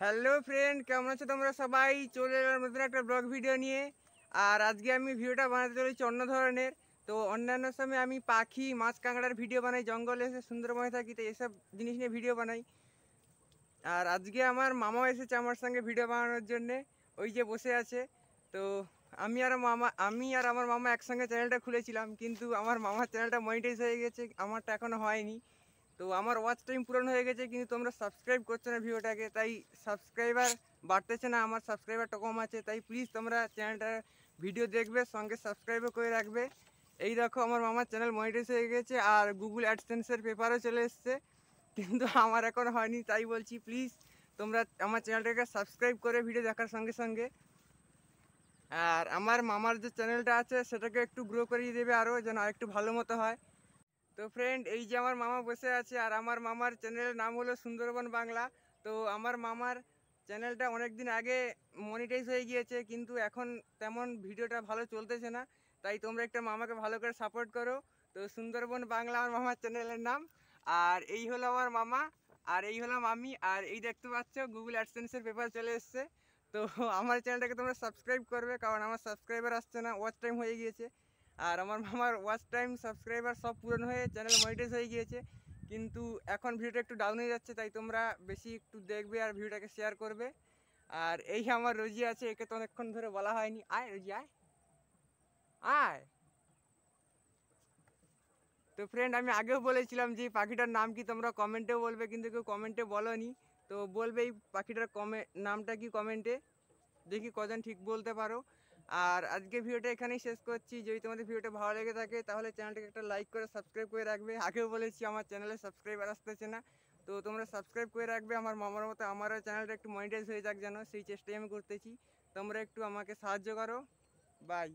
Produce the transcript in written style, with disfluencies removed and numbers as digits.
Hello friend, কেমন আছো তোমরা সবাই? চলে এলাম নতুন একটা ব্লগ ভিডিও নিয়ে। আর আজকে আমি ভিডিওটা বানাতে চলেছি অন্য ধরনের। তো অন্যান্য সময় আমি পাখি, মাছ, কাঁকড়ার ভিডিও বানাই, জঙ্গলে এসে সুন্দরবনে থাকি, তো এসব জিনিস নিয়ে ভিডিও বানাই। আর আজকে আমার মামাও এসেছে আমার সঙ্গে ভিডিও বানানোর জন্যে, ওই যে বসে আছে। তো আমি আর আমার মামা একসঙ্গে চ্যানেলটা খুলেছিলাম, কিন্তু আমার মামার চ্যানেলটা মনিটাইজ হয়ে গেছে, আমারটা এখনও হয়নি। তো আমার ওয়াচ টাইম পূরণ হয়ে গেছে, কিন্তু তোমরা সাবস্ক্রাইব করছো না ভিডিওটাকে, তাই সাবস্ক্রাইবার বাড়তেছে না, আমার সাবস্ক্রাইবারটা কম আছে। তাই প্লিজ তোমরা চ্যানেলটা ভিডিও দেখবে, সঙ্গে সাবস্ক্রাইবও করে রাখবে। এই দেখো, আমার মামার চ্যানেল মনিটাইজ হয়ে গেছে আর গুগল অ্যাডসেন্সের পেপারও চলে এসছে, কিন্তু আমার এখন হয়নি। তাই বলছি, প্লিজ তোমরা আমার চ্যানেলটাকে সাবস্ক্রাইব করে ভিডিও দেখার সঙ্গে সঙ্গে আর আমার মামার যে চ্যানেলটা আছে সেটাকে একটু গ্রো করিয়ে দেবে, আরও যেন আরেকটু ভালো মতো হয়। তো ফ্রেন্ড, এই যে আমার মামা বসে আছে, আর আমার মামার চ্যানেলের নাম হলো সুন্দরবন বাংলা। তো আমার মামার চ্যানেলটা অনেক দিন আগে মনিটাইজ হয়ে গিয়েছে, কিন্তু এখন তেমন ভিডিওটা ভালো চলতেছে না। তাই তোমরা একটা মামাকে ভালো করে সাপোর্ট করো। তো সুন্দরবন বাংলা আমার মামার চ্যানেলের নাম। আর এই হলো আমার মামা, আর এই হলাম আমি, আর এই দেখতে পাচ্ছ গুগল অ্যাডসেন্সের পেপার চলে এসছে। তো আমার চ্যানেলটাকে তোমরা সাবস্ক্রাইব করবে, কারণ আমার সাবস্ক্রাইবার আসছে না, ওয়াচ টাইম হয়ে গিয়েছে। আর আমার মামার ওয়াচ টাইম, সাবস্ক্রাইবার সব পূরণ হয়ে চ্যানেল মনিটাইজ হয়ে গিয়েছে, কিন্তু এখন ভিডিওটা একটু ডাউন হয়ে যাচ্ছে। তাই তোমরা বেশি একটু দেখবে আর ভিডিওটাকে শেয়ার করবে। আর এই আমার রোজি আছে, একে তো অনেকক্ষণ ধরে বলা হয়নি। আয় রোজি, আয় আয়। তো ফ্রেন্ড, আমি আগেও বলেছিলাম যে এই পাখিটার নাম কি, তোমরা কমেন্টেও বলবে, কিন্তু কেউ কমেন্টে বলোনি। তো বলবে এই পাখিটার নামটা কি কমেন্টে, দেখি কজন ঠিক বলতে পারো। আর আজকে ভিডিওটা এখানেই শেষ করছি। যদি তোমাদের ভিডিওটা ভালো লেগে থাকে তাহলে চ্যানেলটাকে একটা লাইক করে সাবস্ক্রাইব করে রাখবে। আগেও বলেছি আমার চ্যানেলে সাবস্ক্রাইবার আসতেছে না, তো তোমরা সাবস্ক্রাইব করে রাখবে। আমার মামার মতো আমারও চ্যানেলটা একটু মনিটাইজ হয়ে যাক যেন, সেই চেষ্টাই আমি করতেছি। তোমরা একটু আমাকে সাহায্য করো। বাই।